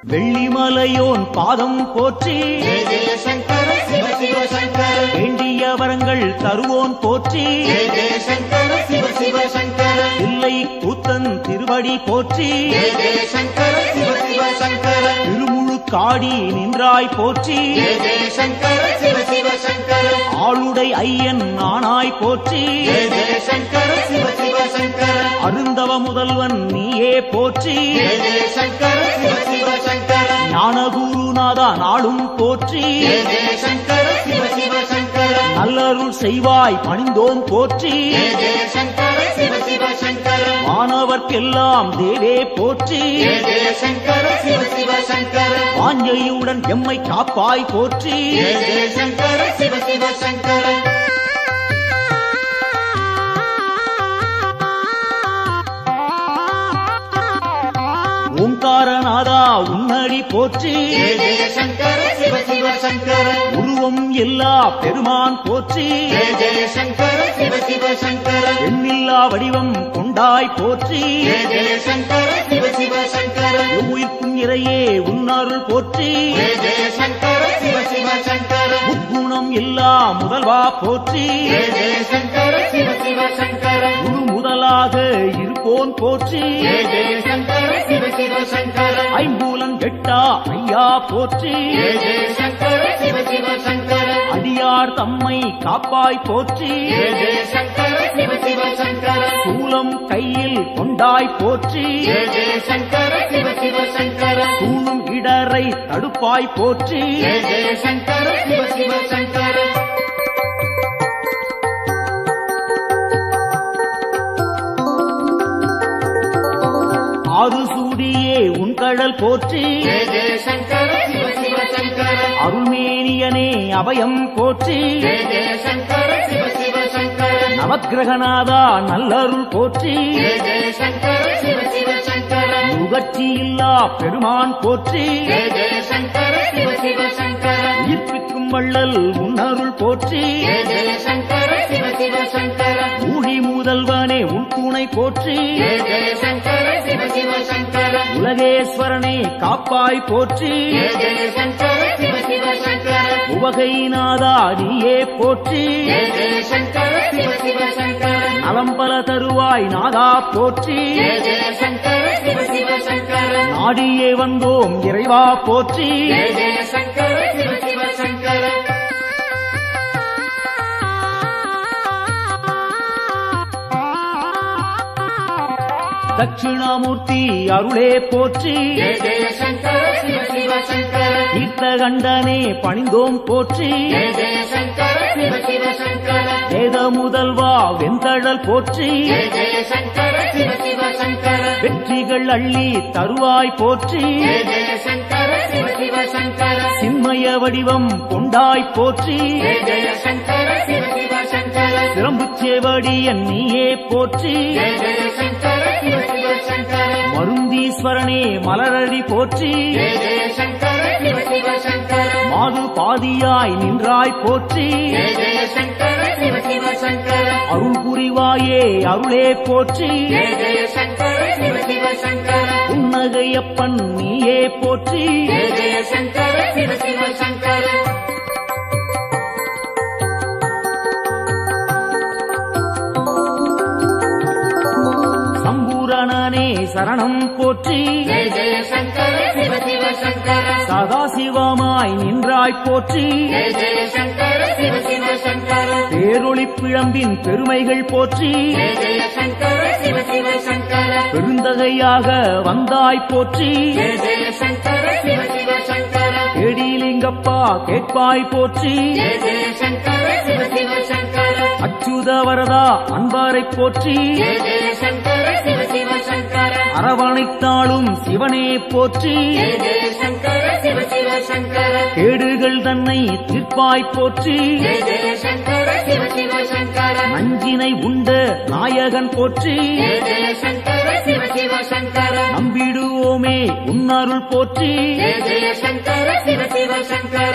வெள்ளிமலையோன் பாதம் போற்றி ஜெய ஜெய சங்கர சிவ சிவ சங்கர வேண்டிய வரங்கள் தருவோன் போற்றி ஜெய ஜெய சங்கர சிவ சிவ சங்கர இல்லை கூத்தன் திருவடி போற்றி ஜெய ஜெய சங்கர சிவ சிவ சங்கர திருமுழு காடி நின்றாய் போற்றி ஜெய ஜெய சங்கர சிவ சிவ சங்கர ஆளுடை ஐயன் நானாய் போற்றி ஜெய ஜெய சங்கர சிவ சிவ சங்கர அருந்தவ முதல்வன் நீயே போற்றி ஜெய ஜெய சங்கர சிவ சிவ சங்கர ஞானகுருநாதா நாளும் போற்றி ஜெய ஜெய சங்கர சிவ சிவ சங்கர நல்லருள் செய்வாய் பணிந்தோம் போற்றி ஜெய ஜெய சங்கர சிவ சிவ சங்கர மாணவர்க்கெல்லாம் தேவே போற்றி ஜெய ஜெய சங்கர சிவ சிவ சங்கர வாஞ்சையுடன் எம்மை காப்பாய் போற்றி ஜெய ஜெய சங்கர சிவ சிவ சங்கர ஓங்காரநாதா உன்னடி போற்றி ஜெய ஜெய சங்கர சிவ சிவ சங்கர உருவம் எல்லா பெருமான் போற்றி ஜெய ஜெய சங்கர சிவ சிவ சங்கர எண்ணில்லா வடிவம் கொண்டாய் போற்றி ஜெய ஜெய சங்கர சிவ சிவ சங்கர உயிர்க்கும் இறையே உன்னருள் போற்றி ஜெய ஜெய சங்கர சிவ சிவ சங்கர முக்குணம் எல்லா முதல்வா போற்றி ஜெய ஜெய சங்கர சிவ சிவ சங்கர குரு முதலாக இருப்போன் போற்றி ஜெய ஜெய சங்கர சிவ சிவ சங்கர ஐம்பூலன் கெட்டா ஐயா போற்றி ஜெய ஜெய சங்கர சிவ சிவ சங்கர அடியார் தம்மை காப்பாய் போற்றி ஜெய ஜெய சங்கர சிவ சிவ சங்கர சூலம் கையில் கொண்டாய் போற்றி ஜெய ஜெய சங்கர சிவ சிவ சங்கர தூணும் இடரை தடுப்பாய் போற்றி ஜெய ஜெய சங்கர சிவ சிவ சங்கர ஆறு சூடியே உன் கடல் போற்றி ஜெய ஜெய சங்கர சிவ சிவ சங்கர அருள்மேனியனே அபயம் போற்றி ஜெய ஜெய சங்கர சிவ சிவ சங்கர நவக்கிரகநாதா நல்லருள் போற்றி ஜெய ஜெய சங்கர சிவ சிவ சங்கர நுகர்ச்சி இல்லா பெருமான் போற்றி ஜெய ஜெய சங்கர சிவ சிவ சங்கர உயிர்ப்பிக்கும் வள்ளல் உன்னருள் போற்றி ஜெய ஜெய சங்கர சிவ சிவ சங்கர ஊழி முதல்வனே உன் துணை போற்றி ஜெய ஜெய சங்கர சிவ சிவ சங்கர உலகேஸ்வரனே காப்பாய் போற்றி ஜெய ஜெய சங்கர சிவ சிவ சங்கர உவகைநாதா நீயே போற்றி ஜெய ஜெய சங்கர சிவ சிவ சங்கர நலம்பல தருவாய் நாதா போற்றி ஜெய ஜெய சங்கர சிவ சிவ சங்கர நாடியே வந்தோம் இறைவா போற்றி ஜெய ஜெய சங்கர சிவ சிவ சங்கர தட்சிணாமூர்த்தி அருளே போற்றி ஜெய ஜெய சங்கர சிவ சிவ சங்கர தீர்த்தகண்டனே பணிந்தோம் போற்றி ஜெய ஜெய சங்கர சிவ சிவ சங்கர வேத முதல்வா வெந்தழல் போற்றி ஜெய ஜெய சங்கர சிவ சிவ சங்கர வெற்றிகள் அள்ளி தருவாய் போற்றி ஜெய ஜெய சங்கர சிவ சிவ சங்கர சின்மய வடிவம் கொண்டாய் போற்றி ஜெய ஜெய சங்கர சிவ சிவ சங்கர சிரம்புச்சேவடியன் நீயே போற்றி ஜெய ஜெய சங்கர சிவ சிவ சங்கர மருந்தீஸ்வரனே மலரடி போற்றி ஜெய ஜெய சங்கர சிவ சிவ சங்கர மாது பாதியாய் நின்றாய் போற்றி ஜெய ஜெய சங்கர சிவ சிவ சங்கர அருள் புரிவாயே அருளே போற்றி ஜெய ஜெய சங்கர சிவ சிவ சங்கர புன்னகையப்பன் நீயே போற்றி ஜெய ஜெய சங்கர சிவ சிவ சங்கர சம்பூரணனே சரணம் போற்றி ஜெய ஜெய சங்கர சிவ சிவ சங்கர சதாசிவமாய் நின்றாய் போற்றி ஜெய ஜெய சங்கர சிவ சிவ சங்கர பேரொளி பிழம்பின் பெருமைகள் போற்றி ஜெய ஜெய சங்கர சிவ சிவ சங்கர பெருந்தகையாக வந்தாய் போற்றி ஜெய ஜெய சங்கர சிவ சிவ சங்கர கேடிலிங்கப்பா கேட்பாய் போற்றி ஜெய ஜெய சங்கர சிவ சிவ சங்கர அச்சுத வரதா அன்பாரை போற்றி ஜெய ஜெய சங்கர சிவ சிவ சங்கர அரவணைத்தாளும் சிவனே போற்றி ஜெய ஜெய சங்கர சிவ சிவ சங்கர கேடுகள் தன்னை தீர்ப்பாய் போற்றி ஜெய ஜெய சங்கர சிவ சிவ சங்கர நஞ்சினை உண்ட நாயகன் போற்றி ஜெய ஜெய சங்கர சிவ சிவ சங்கர நம்பிடுவோமே உன்னருள் போற்றி ஜெய ஜெய சங்கர சிவ சிவ சங்கர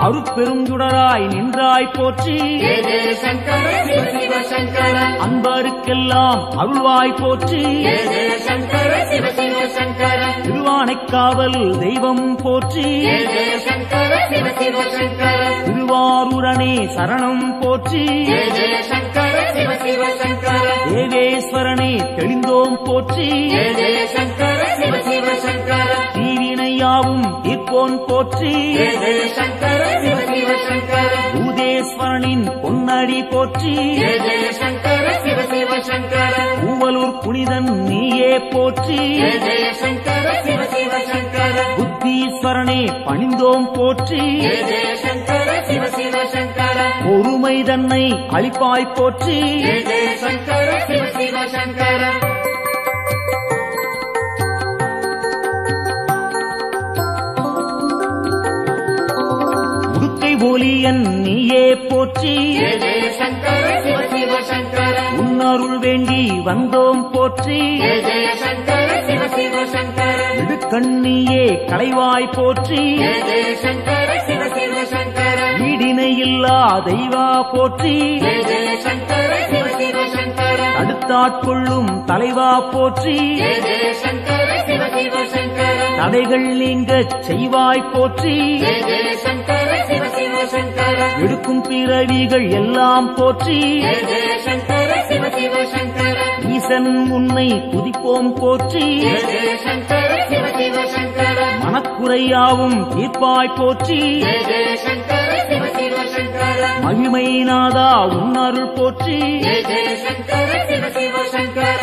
அருட்பெரும் சுடராய் நின்றாய் போற்றி ஜெய ஜெய சங்கர சிவ சிவ சங்கர அன்பருக்கெல்லாம் அருள்வாய் போற்றி ஜெய ஜெய சங்கர சிவ சிவ சங்கர திருவானைக்காவல் தெய்வம் போற்றி ஜெய ஜெய சங்கர சிவ சிவ சங்கர திருவாரூரனே சரணம் போற்றி ஜெய ஜெய சங்கர சிவ சிவ சங்கர தேவேஸ்வரனே தெளிந்தோம் போற்றி ஜெய ஜெய சங்கர சிவ சிவ சங்கர தீவினையாவும் தீர்ப்போன் போற்றி ஜெய ஜெய சங்கர சிவ சிவ சங்கர பூதேஸ்வரனின் பொன்னடி போற்றி ஜெய ஜெய சங்கர சிவ சிவ சங்கர பூவலூர் புனிதன் நீயே போற்றி ஜெய ஜெய சங்கர சிவ சிவ சங்கர புத்தீஸ்வரனே பணிந்தோம் போற்றி ஜெய ஜெய சங்கர சிவ சிவ சங்கர பொறுமை தன்னை அளிப்பாய் போற்றி ஜெய ஜெய சங்கர சிவ சிவ சங்கர உடுக்கை ஒலியன் நீயே போற்றி ஜெய ஜெய சங்கர சிவ சிவ சங்கர உன்னருள் வேண்டி வந்தோம் போற்றி ஜெய ஜெய சங்கர சிவ சிவ சங்கர இடுக்கண்ணியே களைவாய் போற்றி ஜெய ஜெய சங்கர சிவ சிவ சங்கர ஈடினையில்லா தெய்வா போற்றி ஜெய ஜெய சங்கர சிவ சிவ சங்கர தடுத்தாட்கொள்ளும் தலைவா போற்றி ஜெய ஜெய சங்கர சிவ சிவ சங்கர தடைகள் நீங்கச் செய்வாய் போற்றி ஜெய ஜெய சங்கர சிவ சிவ சங்கர எடுக்கும் பிறவிகள் எல்லாம் போற்றி ஜெய ஜெய சங்கர சிவ சிவ சங்கர ஈசன் உன்னை துதிப்போம் போற்றி ஜெய ஜெய சங்கர சிவ சிவ சங்கர மனக்குறையாவும் தீர்ப்பாய் போற்றி ஜெய ஜெய சங்கர சிவ சிவ சங்கர மகிமை நாதா உன்னருள் போற்றி ஜெய ஜெய சங்கர சிவ சிவ சங்கர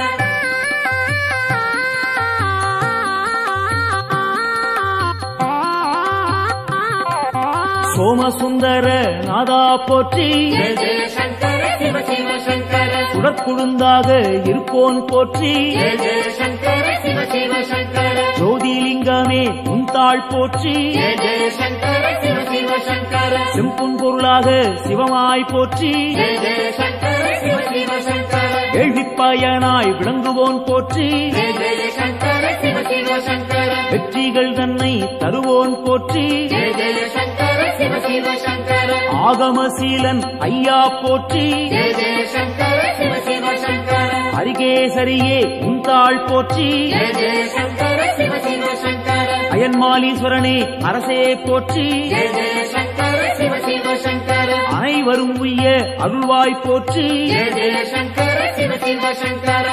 சோமசுந்தர நாதா போற்றி ஜெய ஜெய சங்கர சிவ சிவ சங்கர சுடற்குழுந்தாக இருப்போன் போற்றி ஜெய ஜெய சங்கர சிவ சிவ சங்கர ஜோதிலிங்கமே உன்தாள் போற்றி ஜெய ஜெய சங்கர சிவ சிவ சங்கர செம்பொன் பொருளாக சிவமாய் போற்றி ஜெய ஜெய சங்கர சிவ சிவ சங்கர கேள்விப்பயனாய் விளங்குவோன் போற்றி ஜெய ஜெய சங்கர சிவ சிவ சங்கர வெற்றிகள் தன்னை தருவோன் போற்றி ஜெய ஜெய சங்கர சிவ சிவ சங்கர ஆகமசீலன் ஐயா போற்றி ஜெய ஜெய சங்கர சிவ சிவ சங்கர ஹரிகேசரியே உன்தாள் போற்றி ஜெய ஜெய சங்கர சிவ சிவ சங்கர அயன்மாலீஸ்வரனே அரசே போற்றி ஜெய ஜெய சங்கர சிவ சிவ சங்கர அனைவரும் உய்ய அருள்வாய் போற்றி ஜெய ஜெய சங்கர சிவ சிவ சங்கர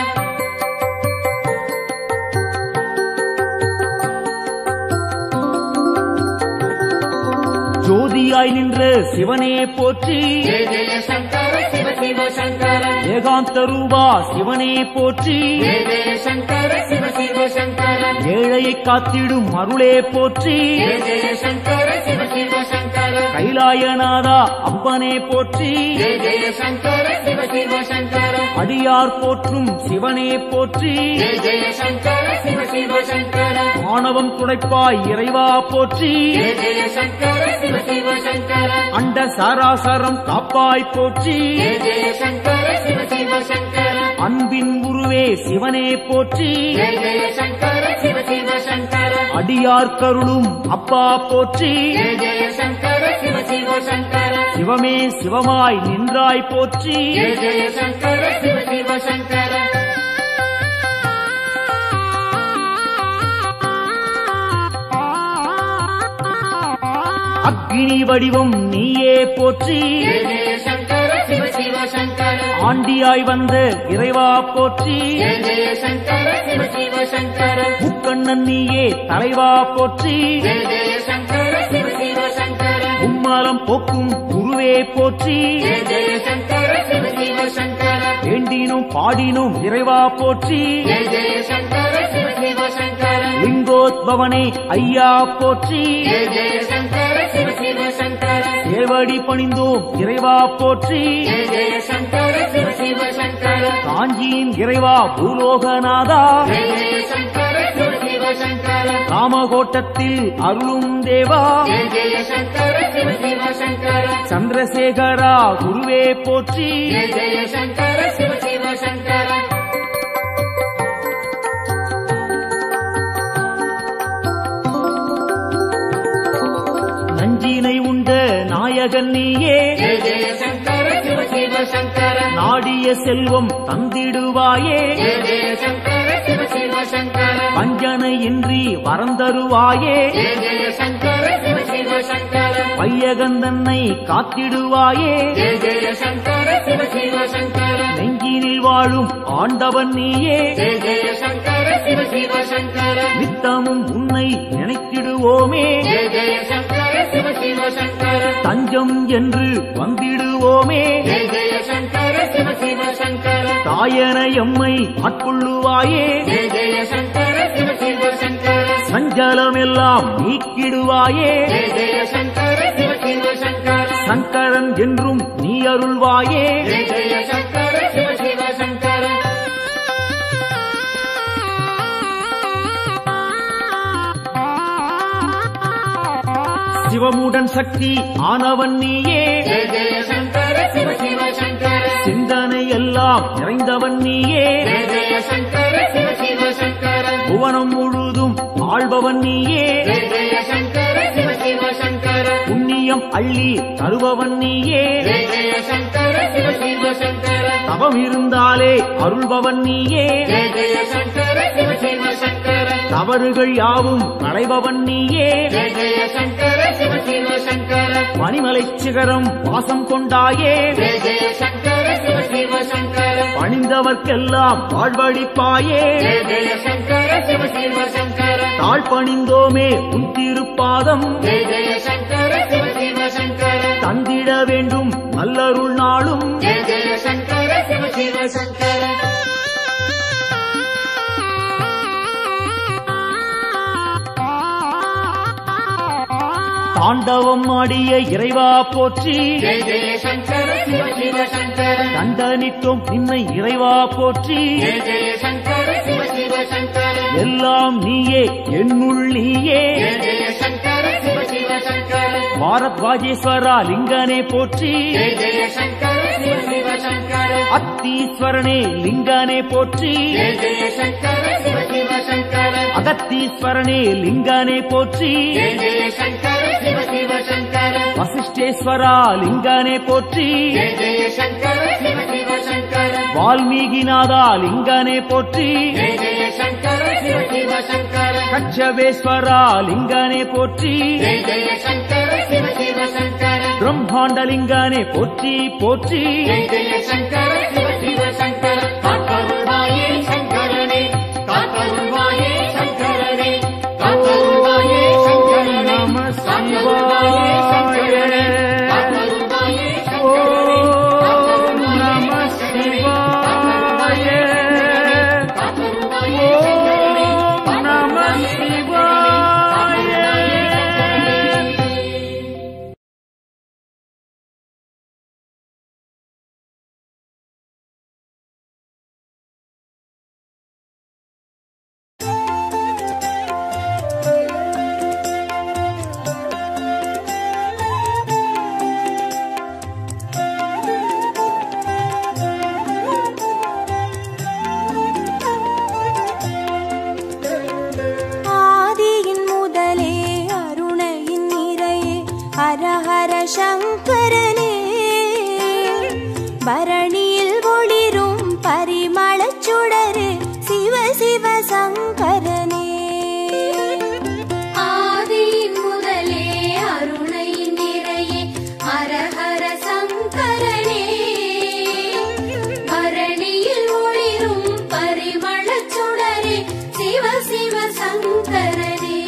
ஜோதியாய் நின்ற சிவனே போற்றி ஜெய ஜெய சங்கர சிவ சிவ சங்கர ஏகாந்த ரூபா சிவனே போற்றி ஜெய ஜெய சங்கர சிவ சிவ சங்கர ஏழையை காத்திடும் அருளே போற்றி ஜெய ஜெய சங்கர சிவ சிவ சங்கர கைலாயநாதா அப்பனே போற்றி ஜெய ஜெய சங்கர சிவ சிவ சங்கர அடியார் போற்றும் சிவனே போற்றி ஜெய ஜெய சங்கர சிவ சிவ சங்கர ஆணவம் துடைப்பாய் இறைவா போற்றி ஜெய ஜெய சங்கர சிவ சிவ சங்கர அண்ட சாராசரம் காப்பாய் போற்றி ஜெய ஜெய சங்கர சிவ சிவ சங்கர அன்பின் உருவே சிவனே போற்றி ஜெய ஜெய சங்கர சிவ சிவ சங்கர அடியார் கருளும் அப்பா போற்றி ஜெய ஜெய சங்கர சிவ சிவ சங்கர சிவமே சிவமாய் நின்றாய் போற்றி ஜெய ஜெய சங்கர சிவ சிவ சங்கர அக்னி வடிவம் நீயே போற்றி ஜெய ஜெய சங்கர சிவ சிவ சங்கர ஆண்டியாய் வந்த இறைவா போற்றி ஜெய ஜெய சங்கர சிவ சிவ சங்கர முக்கண்ணன் நீயே தலைவா போற்றி ஜெய ஜெய சங்கர சிவ சிவ சங்கர மும்மாலம் போக்கும் குருவே போற்றி ஜெய ஜெய சங்கர சிவ சிவ சங்கர வேண்டினும் பாடினும் இறைவா போற்றி ஜெய ஜெய சங்கர சிவ சிவ சங்கர லிங்கோத்பவனே ஐயா போற்றி ஜெய ஜெய சங்கர சிவ சிவ சங்கர சேவடி பணிந்தோம் இறைவா போற்றி ஜெய ஜெய சங்கர சிவ சிவ சங்கர காஞ்சியின் இறைவா பூலோகநாதா ஜெய ஜெய சங்கர சிவ சிவ சங்கர காமகோட்டத்தில் அருளும் தேவா ஜெய ஜெய சங்கர சிவ சிவ சங்கர சந்திரசேகரா குருவே போற்றி ஜெய ஜெய சங்கர சிவ சிவ சங்கர நஞ்சினை உண்ட நாயகன் நீயே ஜெய ஜெய சங்கர சிவ சிவ சங்கர நாடிய செல்வம் தந்திடுவாயே ஜெய ஜெய சங்கர சிவ சிவ சங்கர வஞ்சனையின்றி வரந்தருவாயே ஜெய ஜெய சங்கர சிவ சிவ சங்கர வையகந்தன்னை காத்திடுவாயே ஜெய ஜெய சங்கர சிவ சிவ சங்கர நெஞ்சினில் வாழும் ஆண்டவன் நீயே ஜெய ஜெய சங்கர சிவ சிவ சங்கர நித்தமும் உன்னை நினைத்திடுவோமே ஜெய ஜெய சங்கர சிவ சிவ சங்கர தஞ்சம் என்று வந்திடுவோமே ஜெய ஜெய சங்கர சிவ சிவ சங்கர தாயன எம்மை ஆட்கொள்ளுவாயே ஜெய ஜெய சங்கர சிவ சிவ சங்கர சஞ்சலமெல்லாம் நீக்கிடுவாயே ஜெய ஜெய சங்கர சிவ சிவ சங்கர சங்கரன் என்றும் நீ அருள்வாயே ஜெய ஜெய சங்கர சிவ சிவ சங்கர சிவமுடன் சக்தி ஆனவன் நீயே ஜெய ஜெய சங்கர சிவ சிவ சங்கர சிந்தனை எல்லாம் நிறைந்தவன் நீயே ஜெய ஜெய சங்கர சிவ சிவ சங்கர புவனம் முழுதும் ஆள்பவன் நீயே ஜெய ஜெய சங்கர சிவ சிவ சங்கர புண்ணியம் அள்ளி தருபவன் நீயே ஜெய ஜெய சங்கர சிவ சிவ சங்கர தவம் இருந்தாலே அருள்பவன் நீயே ஜெய ஜெய சங்கர சிவ சிவ சங்கர தவறுகள் யாவும் களைபவன் நீயே ஜெய ஜெய சங்கர சிவ சிவ சங்கர பனிமலைச் சிகரம் வாசம் கொண்டாயே ஜெய ஜெய சங்கர சிவ சிவ சங்கர பணிந்தவர்க்கெல்லாம் வாழ்வழிப்பாயே ஜெய ஜெய சங்கர சிவ சிவ சங்கர தாழ் பணிந்தோமே உன் திருப்பாதம் ஜெய ஜெய சங்கர சிவ சிவ சங்கர தந்திட வேண்டும் நல்லருள் நாளும் ஜெய ஜெய சங்கர சிவ சிவ சங்கர தாண்டவம் ஆடிய இறைவா போற்றி ஜெய ஜெய சங்கர சிவ சிவ சங்கர தண்டனிட்டோம் நின்னை இறைவா போற்றி ஜெய ஜெய சங்கர சிவ சிவ சங்கர எல்லாம் நீயே என்னுள் நீயே ஜெய ஜெய சங்கர சிவ சிவ சங்கர பாரத்வாஜேஸ்வரா லிங்கனே போற்றி ஜெய ஜெய சங்கர சிவ சிவ சங்கர அத்தீஸ்வரனே லிங்கனே போற்றி ஜெய ஜெய சங்கர சிவ சிவ சங்கர அகத்தீஸ்வரனே லிங்கனே போற்றி ஜெய ஜெய சங்கர சிவ சிவ சங்கர வசிஷ்டேஸ்வரா லிங்கனே போற்றி ஜெய ஜெய சங்கர சிவ சிவ சங்கர வால்மீகிநாதா லிங்கனே போற்றி ஜெய ஜெய சங்கர சிவ சிவ சங்கர கச்சவேஸ்வரா லிங்கனே போற்றி ஜெய ஜெய சங்கர சிவ சிவ சங்கர பிரம்மாண்ட லிங்கனே போற்றி போற்றி ஜெய ஜெய சங்கர சிவ சிவ சங்கர காத்தருள்வாயே சங்கரனே காத்தருள்வாயே சங்கரனே காத்தருள்வாயே சங்கரனே நம காத்தருள்வாயே சங்கரனே காத்தருள்வாயே சங்கரனே ஓம் நம சிவாய காத்தருள்வாயே ஓம் நம சிவாய ஆதியின் முதலே அருணையின் நிறையே ஹர ஹர சங்கரனே பரணியில் ஒளிரும் பரிமளச் சுடரே சிவ சிவ சங்கரனே ஆதியின் முதலே அருணையின் நிறையே ஹர ஹர சங்கரனே பரணியில் ஒளிரும் பரிமளச் சுடரே சிவ சிவ சங்கரனே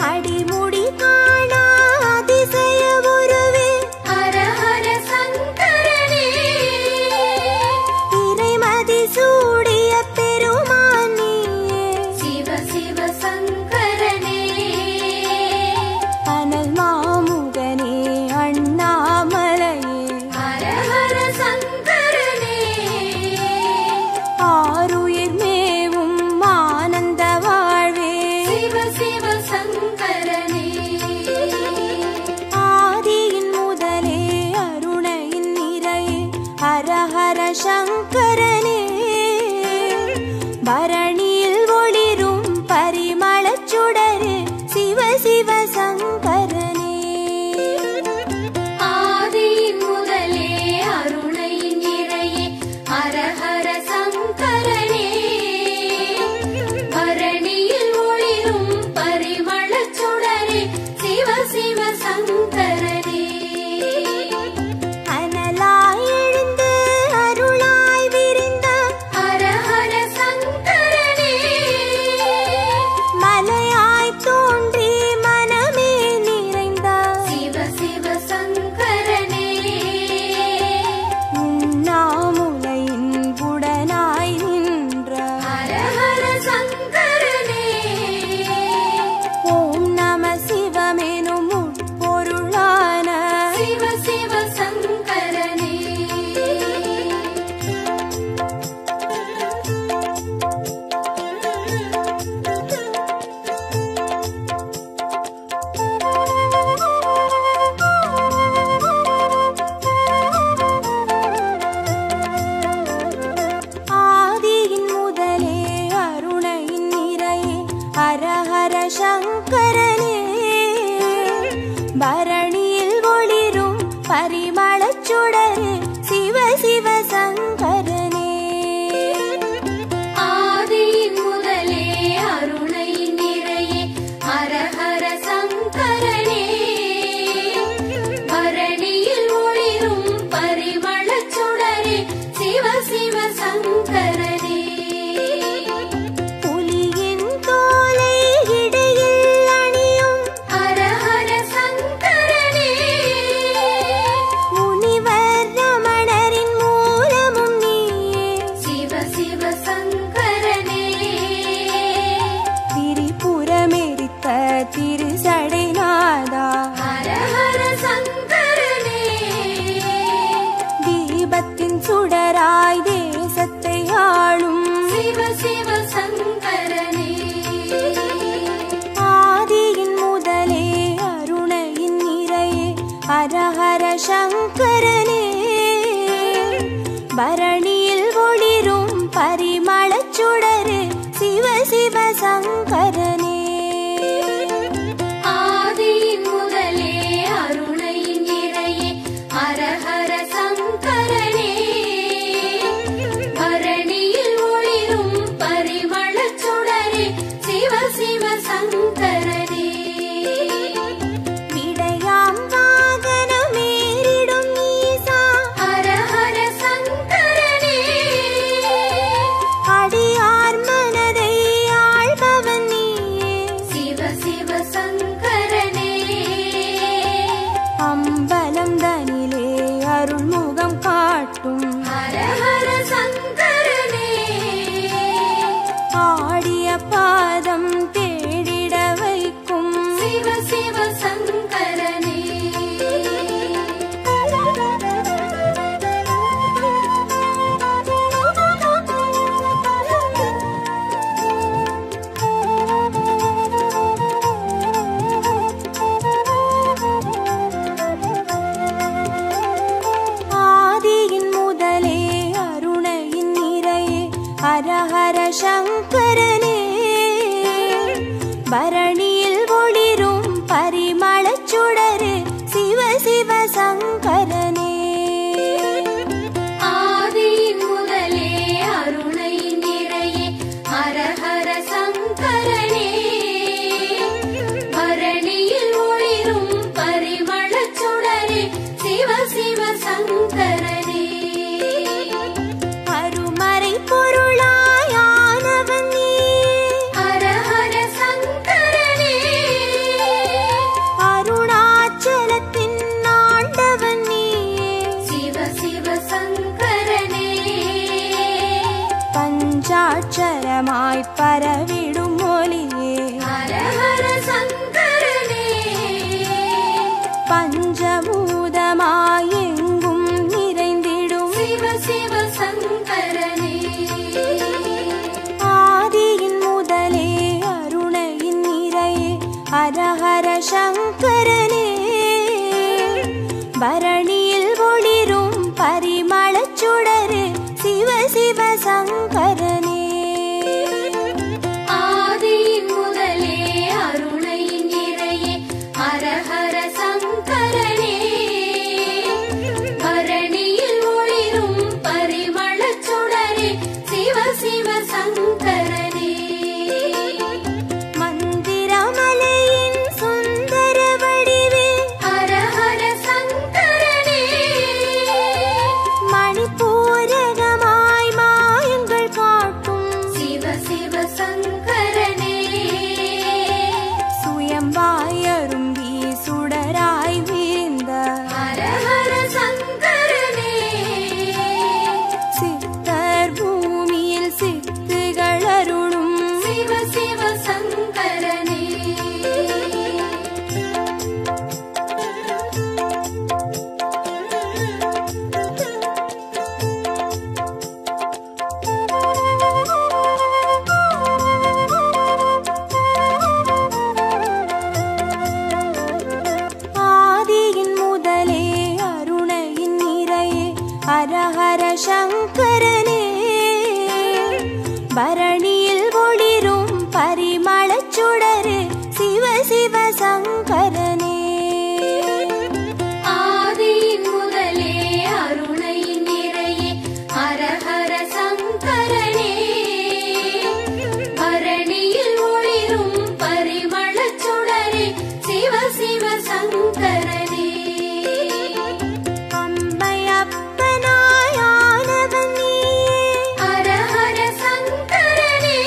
அடிமுடி காணா அதிசய உருவே ஹர ஹர சங்கரனே சிவ சங்கரனே அனலாய் எழுந்து அருளாய் விரிந்த ஹர ஹர சங்கரனே மலையாய் தோன்றி மனமே நிறைந்த சிவ சிவ சங்கரனே உண்ணாமுலையின் உடனாய் நின்ற ஹர ஹர சங்கரனே ஓம் நம சிவமெனும் உட்பொருளான சிவ சிவ சங்கரனே ஆதியின் முதலே அருணையின் நிறையே ஹர ஹர சங்கரனே பரணியில் ஒளிரும் பரிமளச் சுடரே சிவ சிவ சங்கரனே ஆதியின் முதலே அருணையின் நிறையே ஹர ஹர சங்கரனே பரணியில் ஒளிரும் பரிமளச் சுடரே சிவ சிவ சங்கரனே புலியின் தோலை இடையில் அணியும் ஹர ஹர சங்கரனே முனிவர் ரமணரின் மூலமும் நீயே சிவ சிவ சங்கரனே திரிபுரமெரித்த திருசடைநாதா ஹர ஹர சங்கரனே தீபத்தின் சுடராய் தேசத்தை ஆளும் சிவ சிவ சங்கரனே ஆதியின் முதலே அருணையின் நிறையே ஹர ஹர சங்கரனே பரணியில் ஒளிரும் பரிமளச் சுடரே சிவ சிவ சங்கரனே ஆதியின் முதலே அருணையின் நிறையே ஹர ஹர சங்கரனே பரணியில் ஒளிரும் பரிமளச் சுடரே சிவ சிவ சங்கரனே விடையாம் வாகனமேறிடும் ஈசா ஹர ஹர சங்கரனே அடியார் மனதை ஆள்பவன் நீயே சிவ சிவ சங்கரனே அம்பலம் தனிலே அருள்முகம் காட்டும் ஹர ஹர சங்கரனே ஆடிய பாதம் தேடிட வைக்கும் சிவ சிவ சங்கரனே ஆதியின் முதலே அருணையின் நிறையே ஹர ஹர சங்கரனே பரணியில் ஒளிரும் பரிமளச் சுடரே சிவ சிவ சங்கரனே ஆதியின் முதலே அருணையின் நிறையே ஹர ஹர சங்கரனே பரணியில் ஒளிரும் பரிமளச் சுடரே சிவ சிவ சங்கரனே அருமறை பொருளாயானவன் நீ ஹர ஹர சங்கரனே அருணாச்சலத்தின் ஆண்டவன் நீயே சிவ சிவ சங்கரனே பஞ்சாட்சரமாய் பரவிடும் ஒளியே ஹர ஹர சங்கரனே பஞ்சபூதமாய் எங்கும் நிறைந்திடும் சிவ சிவ சங்கரனே ஆதியின் முதலே அருணையின் நிறையே ஹர ஹர சங்கரனே பரணியில் ஒளிரும் பரிமளச் சுடரே சிவ சிவ சங்கரனே ஆதியின் முதலே அருணையின் நிறையே ஹர ஹர சங்கரனே பரணியில் ஒளிரும் பரிமளச் சுடரு சிவ சிவ சங்கரனே. ஆதியின் முதலே அருணையின் நிறையே ஹரஹர சங்கரனே. பரணியில் ஒளிரும் பரிமளச் சுடரே சிவ சிவ சங்கரனே. அம்பையப்பனாயானவன் நீயே ஹரஹர சங்கரனே.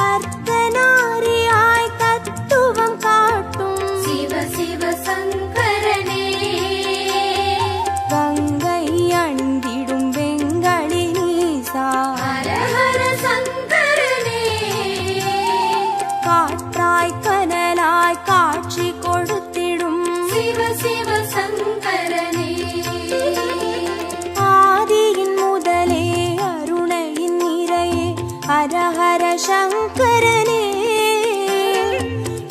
அர்த்தநாரியாய் தத்துவம் காட்டும் சிவ சிவ சங்கரனே. கங்கை அணிந்திடும் வெங்களி நீசா ஹரஹர சங்கரனே. காற்றாய் கனலாய் காட்சி கொடுத்திடும் சிவ சிவ சங்கரனே. ஆதியின் முதலே அருணையின் நிறையே ஹரஹர சங்கரனே.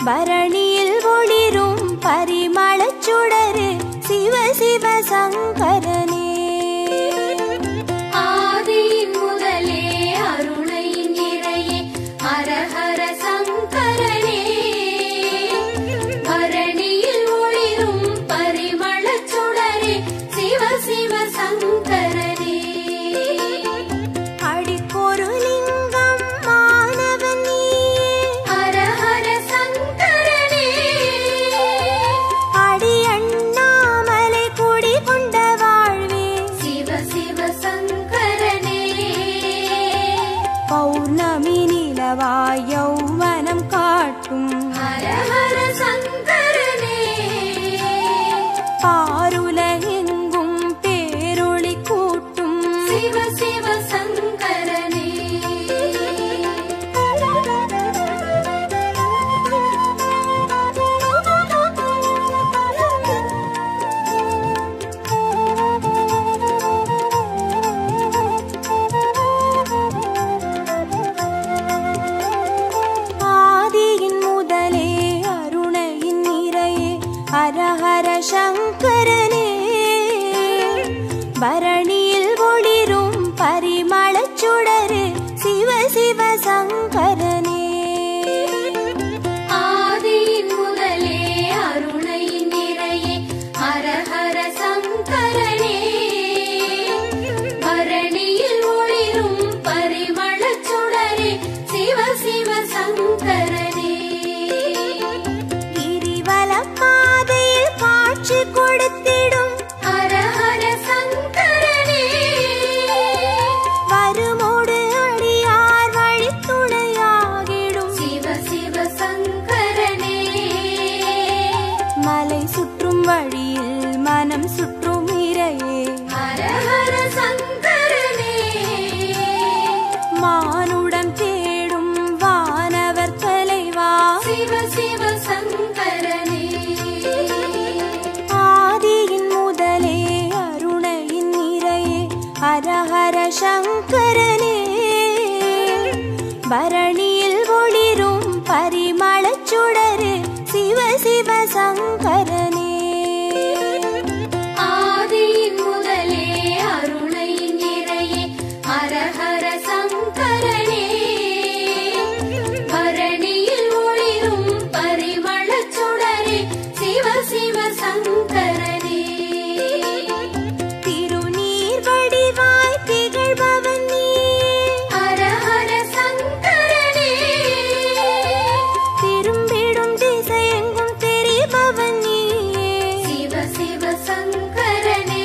பரணியில் ஒளிரும் பரிமளச் சுடரு சிவ சிவ சங்கரனே. ஆதியின் முதலே அருணையின் நிறையே ஹரஹர சங்கரனே. பரணியில் ஒளிரும் பரிமளச் சுடரே சிவ சிவ சங்கரனே. அடிக்கொரு லிங்கம் மாணவன் நீயே ஹரஹர சங்கரனே. அடி அண்ணாமலை குடி கொண்ட வாழ்வே சிவ சிவ சங்கரனே. பௌர்ணமி நிலவாய் யௌவனம் காட்டும் ஹரஹர சங்கரனே. பாருலகெங்கும் பேரொளி கூட்டும் சிவ சிவ சங்கரனே. ஆதியின் முதலே அருணையின் நிறையே ஹரஹர சங்கரனே. பரணியில் ஒளிரும் பரிமளச் சுடரு சிவ சிவ சங்கரனே. ஆதியின் முதலே அருணையின் நிறையே ஹரஹர சங்கரனே. பரணியில் ஒளிரும் பரிமளச் சுடரே சிவ சிவ சங்கரனே. கிரிவலப் பாதையில் காட்சி கொடுத்திடும் ஹரஹர சங்கரனே. வருமோடு அடியார் வழித்துணையாகிடும் சிவ சிவ சங்கரனே. மலை சுற்றும் வழியில் மனம் சுற்றும் இறையே ஹரஹர சங்கரனே. மானுடம் தேடும் வானவர் தலைவா சிவ சிவ சங்கரனே. ஆதியின் முதலே அருணையின் நிறையே ஹரஹர சங்கரனே. பரணியில் ஒளிரும் பரிமளச் சுடரு சிவ சிவ சங்கரனே. ஆதியின் முதலே அருணையின் நிறையே ஹரஹர சங்கரனே. பரணியில் ஒளிரும் பரிமளச் சுடரே சிவ சிவ சங்கரனே. திருநீர் வடிவாய் திகழ்பவன் நீயே ஹரஹர சங்கரனே. திரும்பிடும் திசையெங்கும் தெரிபவன் நீயே சிவ சிவ சங்கரனே.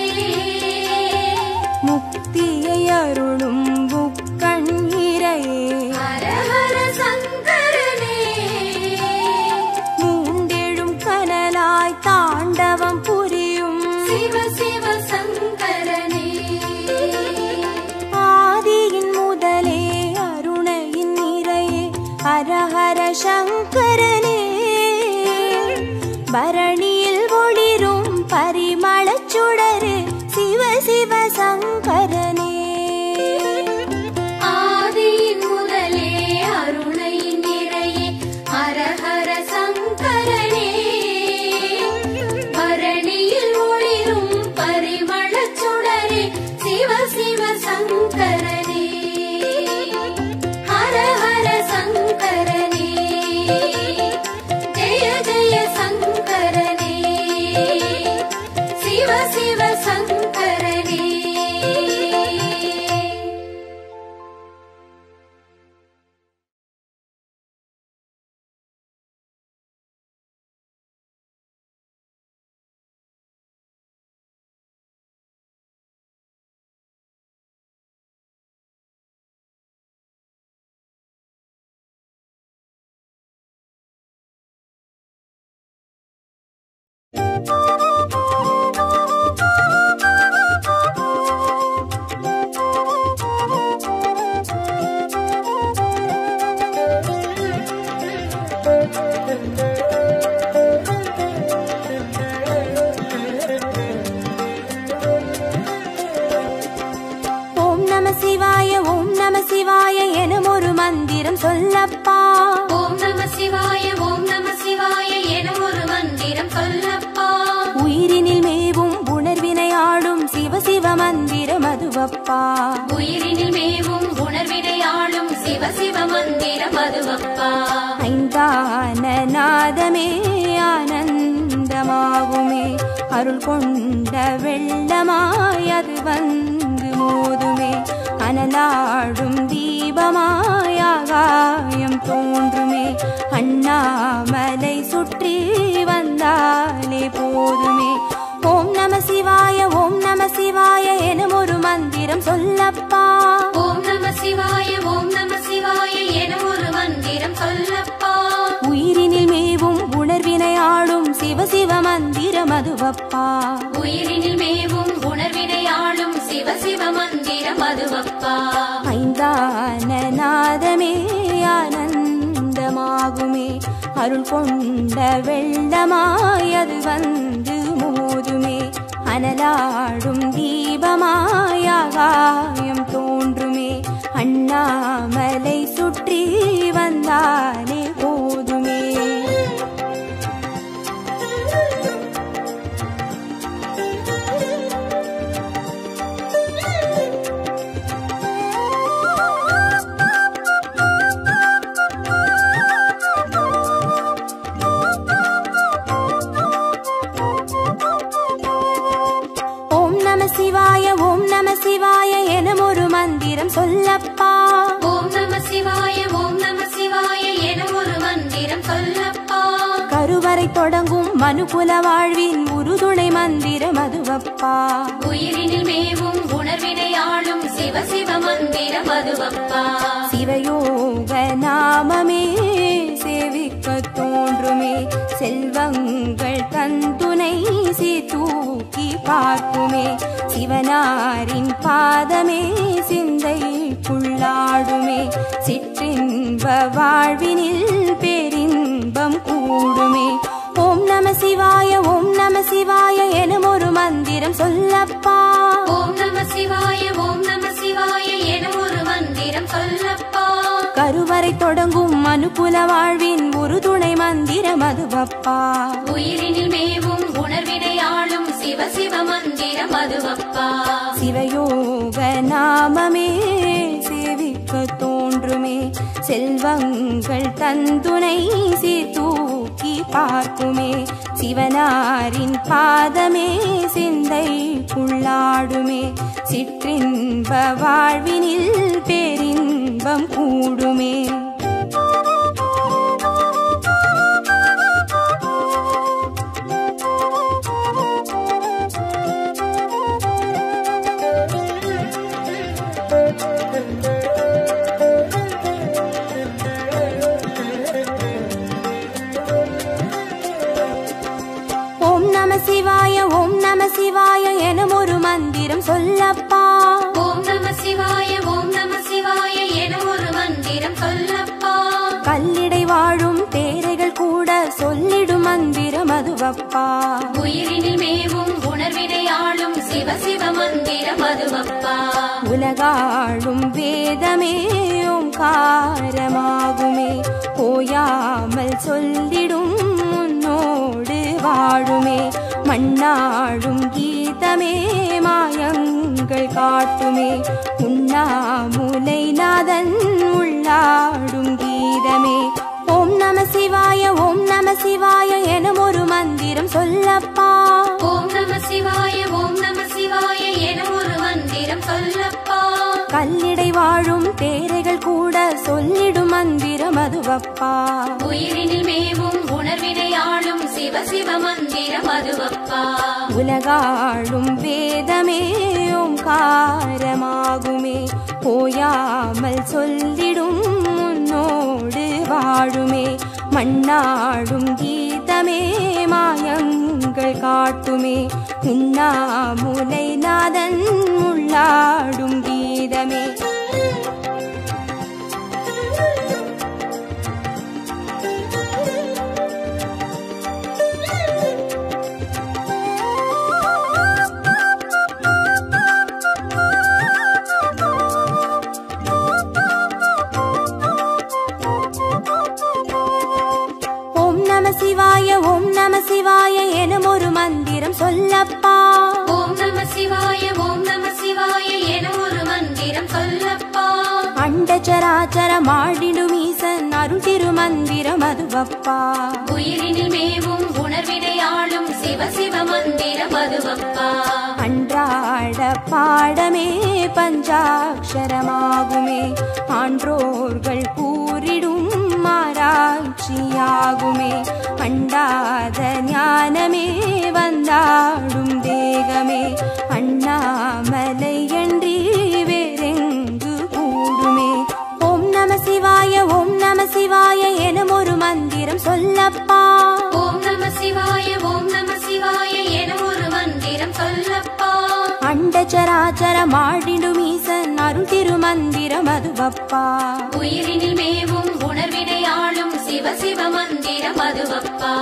முக்தியை அருளும் முக்கண் இறையே ஹரஹர சங்கரனே. மூண்டெழும் கனலாய் தாண்டவம் புரியும் சிவ சிவ சங்கரனே. ஆதியின் முதலே அருணையின் நிறையே ஹரஹர சங்கரனே. பரணியில் ஒளிரும் பரிமளச் சுடரு சிவ சிவ சங்கரனே. ஆதியின் முதலே அருணையின் நிறையே ஹரஹர சங்கரனே. பரணியில் ஒளிரும் பரிமளச் சுடரே சிவ சிவ சங்கரனே. மந்திரம் சொல்லப்பா. உயிரினில் மேவும் உணர்வினை ஆளும் சிவ சிவ மந்திரம் அதுவப்பா. உயிரினில் மேவும் உணர்வினை ஆளும் சிவ சிவ மந்திரம் அதுவப்பா. ஐந்தான நாதமே ஆனந்தமாகுமே அருள் கொண்ட வெள்ளமாய் அது வந்து மோதுமே அனலாடும் தீபமாய் ஆகாயம் தோன்றுமே அண்ணாமலை சுற்றி வந்தாலே போதுமே. ஓம் நம சிவாய ஓம் நம சிவாய எனும் ஒரு மந்திரம் சொல்லப்பா. ஓம் நம சிவாய ஓம் நம சிவாய என ஒரு மந்திரம் சொல்லப்பா. உயிரினில் மேவும் உணர்வினை ஆளும் சிவ சிவ மந்திரம் அதுவப்பா. உயிரினில் மேவும் உணர்வினை ஆளும் சிவ சிவ மந்திரம் அதுவப்பா. ஐந்தான நாதமே ஆனந்தமாகுமே அருள் கொண்ட வெள்ளமாய் அது வந்து மோதுமே அனலாடும் தீபமாய் ஆகாயம் தோன்றுமே அண்ணாமலை சுற்றி வந்தாலே போதுமே. சிவாய ஓம் நம சிவாய எனும் ஒரு மந்திரம் சொல்லப்பா. ஓம் நம சிவாய ஓம் நம சிவாய என ஒரு மந்திரம் சொல்லப்பா. கருவறை தொடங்கும் மனுகுல வாழ்வின் உறுதுணை மந்திரம் அதுவப்பா. உயிரினில் மேவும் உணர்வினை ஆளும் சிவ சிவ மந்திரம் அதுவப்பா. சிவயோக நாமமே சேவிக்க தோன்றுமே செல்வங்கள் தந்துணை தூக்கி பார்க்குமே சிவனாரின் பாதமே சிந்தைக்குள்ளாடுமே சிற்றின்ப வாழ்வினில் பேரின்பம் கூடுமே. ஓம் நம சிவாய ஓம் நம சிவாய எனும் ஒரு மந்திரம் சொல்லப்பா. ஓம் நம சிவாய ஓம் நம சிவாய என ஒரு மந்திரம் சொல்லப்பா. கருவறை தொடங்கும் மனுகுல வாழ்வின் உறுதுணை மந்திரம் அதுவப்பா. உயிரினில் மேவும் உணர்வினை ஆளும் சிவ சிவ மந்திரம் அதுவப்பா. சிவயோக நாமமே சேவிக்க தோன்றுமே செல்வங்கள் தந்துணை தூக்கி பார்க்குமே சிவனாரின் பாதமே சிந்தைக்குள்ளாடுமே சிற்றின்ப வாழ்வினில் பேரின்பம் கூடுமே. சிவாய ஓம் நம சிவாய எனும் ஒரு மந்திரம் சொல்லப்பா. ஓம் நம சிவாய ஓம் நம சிவாய என ஒரு மந்திரம் சொல்லப்பா. கல்லிடை வாழும் தேரைகள் கூட சொல்லிடும் மந்திரம் அதுவப்பா. உயிரினில் மேவும் உணர்வினை ஆளும் சிவ சிவ மந்திரம் அதுவப்பா. உலகாளும் வேதமே ஓங்காரமாகுமே ஓயாமல் சொல்லிடும் உன்னோடு வாழுமே மண்ணாளும் கீதமே மாயங்கள் காட்டுமே உண்ணாமுலை நாதன் உள்ளாடும் கீதமே. ஓம் நம சிவாய ஓம் நம சிவாய எனும் ஒரு மந்திரம் சொல்லப்பா. ஓம் நம சிவாய ஓம் நம சிவாய என ஒரு மந்திரம் சொல்லப்பா. கல்லிடை வாழும் தேரைகள் கூட சொல்லிடும் மந்திரம் அதுவப்பா. உயிரினில் மேவும் உணர்வினை ஆளும் சிவ சிவ மந்திரம் அதுவப்பா. உலகாளும் வேதமே ஓங்காரமாகுமே ஓயாமல் சொல்லிடும் உன்னோடு வாழுமே மண்ணாளும் கீதமே மாயங்கள் காட்டுமே உண்ணாமுலை நாதன் உள்ளாடும் கீதமே. சிவாய ஓம் நம சிவாய மந்திரம் சொல்லப்பா. ஓம் நம சிவாய ஓம் நம சிவாய என ஒரு மந்திரம் சொல்லப்பா. அண்டச்சராச்சரம் ஆடிடும் ஈசன் அருள் திருமந்திரம் அதுவப்பா. உயிரினில் மேவும் உணர்வினை ஆளும் சிவ சிவ மந்திரம் அதுவப்பா. அன்றாட பாடமே பஞ்சாட்சரமாகுமே, ஆன்றோர்கள் கூறிடும் ஆராய்ச்சியாகுமே. அண்டாத ஞானமே வந்தாடும் தேகமே, அண்ணாமலை அன்றி வேறெங்கு கூடுமே. ஓம் நம சிவாய ஓம் நம சிவாய எனும் ஒரு மந்திரம் சொல்லப்பா. ஓம் நம சிவாய ஓம் நம சிவாய என ஒரு மந்திரம் சொல்லப்பா. அண்டச்சராச்சரம் ஆடிடும் ஈசன் அருள் திருமந்திரம் அதுவப்பா. உயிரினில் மேவும் உணர்வினை ஆளும் சிவ சிவ மந்திரம் அதுவப்பா.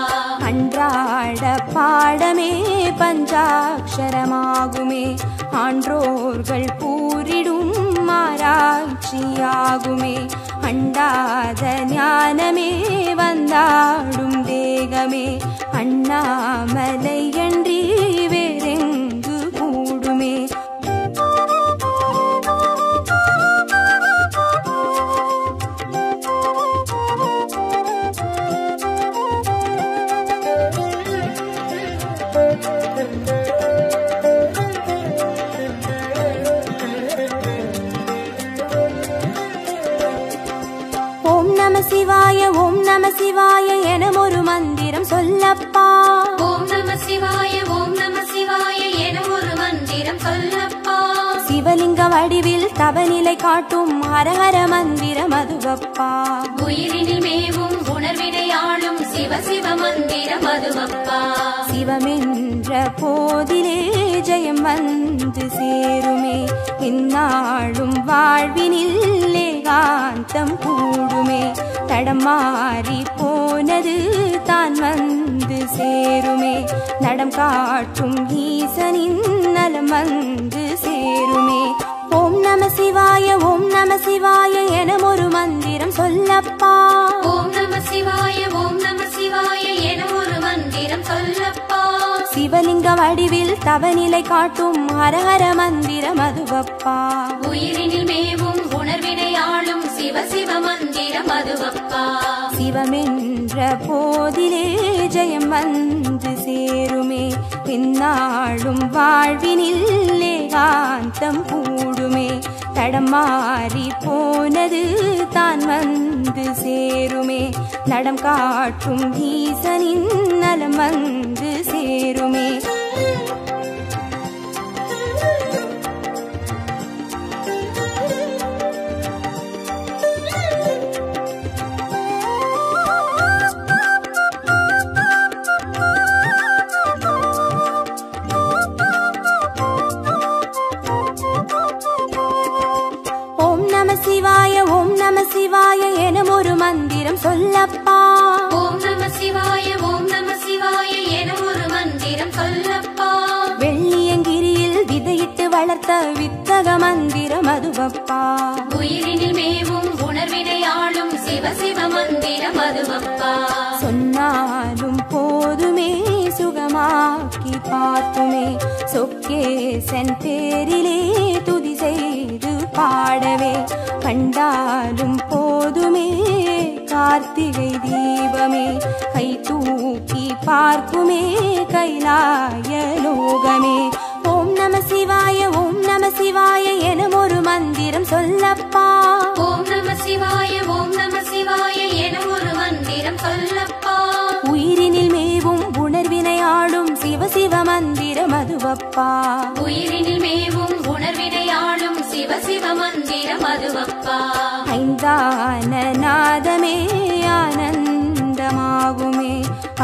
அன்றாட பாடமே பஞ்சாட்சரமாகுமே, ஆன்றோர்கள் கூறிடும் ஆராய்ச்சியாகுமே. அண்டாத ஞானமே வந்தாடும் தேகமே, அண்ணாமலை அன்றி வேறெங்கு கூடுமே. ஓம் நம சிவாய ஓம் நம சிவாய எனும் ஒரு மந்திரம் சொல்லப்பா. ஓம் நம சிவாய ஓம் நம சிவாய என ஒரு மந்திரம் சொல்லப்பா. சிவலிங்க வடிவில் தவநிலை காட்டும் ஹரஹர மந்திரம் அதுவப்பா. உயிரினில் மேவும் உணர்வினை ஆளும் சிவ சிவ மந்திரம் அதுவப்பா. சிவமென்ற போதிலே ஜெயம் வந்து சேருமே, இந்நாளும் வாழ்வினில் ஏகாந்தம் கூடுமே. தடம் மாறி போனது தான் வந்து சேருமே, நடம் காட்டும் ஈசனின் நலம் வந்து சேருமே. ஓம் நம சிவாய ஓம் நம சிவாய எனும் ஒரு மந்திரம் சொல்லப்பா. ஓம் நம சிவாய ஓம் நம சிவாய என ஒரு மந்திரம் சொல்லப்பா. சிவலிங்க வடிவில் தவநிலை காட்டும் ஹரஹர மந்திரம் அதுவப்பா. உயிரினில் மேவும் உணர்வினை ஆளும் சிவ சிவ மந்திரம் அதுவப்பா. சிவமென்ற போதிலே ஜெயம் வந்து சேருமே, இந்நாளும் வாழ்வினில் ஏகாந்தம் கூடுமே. தடம் மாறி போனது தான் வந்து சேருமே, நடம் காட்டும் ஈசனின் நலம் வந்து சேருமே. ஓம் நம சிவாய ஓம் நம சிவாய எனும் ஒரு மந்திரம் சொல்லப்பா. ஓம் நம சிவாய ஓம் நம சிவாய என ஒரு மந்திரம் சொல்லப்பா. வெள்ளியங்கிரியில் விதையிட்டு வளர்த்த வித்தக மந்திரம் அதுவப்பா. உயிரினில் மேவும் உணர்வினை ஆளும் சிவ சிவ மந்திரம் அதுவப்பா. சொன்னாலும் போதுமே சுகமாக்கி பார்த்துமே, சொக்கேசன் பேரிலே துதி செய்து பாடவே. கண்டாலும் போதுமே கார்த்திகை தீபமே, கை தூக்கி பார்க்குமே கைலாய லோகமே. ஓம் நம சிவாய ஓம் நம சிவாய எனும் ஒரு மந்திரம் சொல்லப்பா. ஓம் நம சிவாய ஓம் நம சிவாய என ஒரு மந்திரம் சொல்லப்பா. உயிரினில் மேவும் உணர்வினை ஆளும் சிவ சிவ மந்திரம் அதுவப்பா. உயிரினில் மேவும் உணர்வினை ஆளும் சிவ சிவ மந்திரம் அதுவப்பா. ஐந்தான நாதமே ஆனந்தமாகுமே,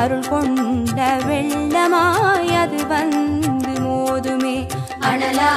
அருள் கொண்ட வெள்ளமாய் அது வந்து மோதுமே. அனலா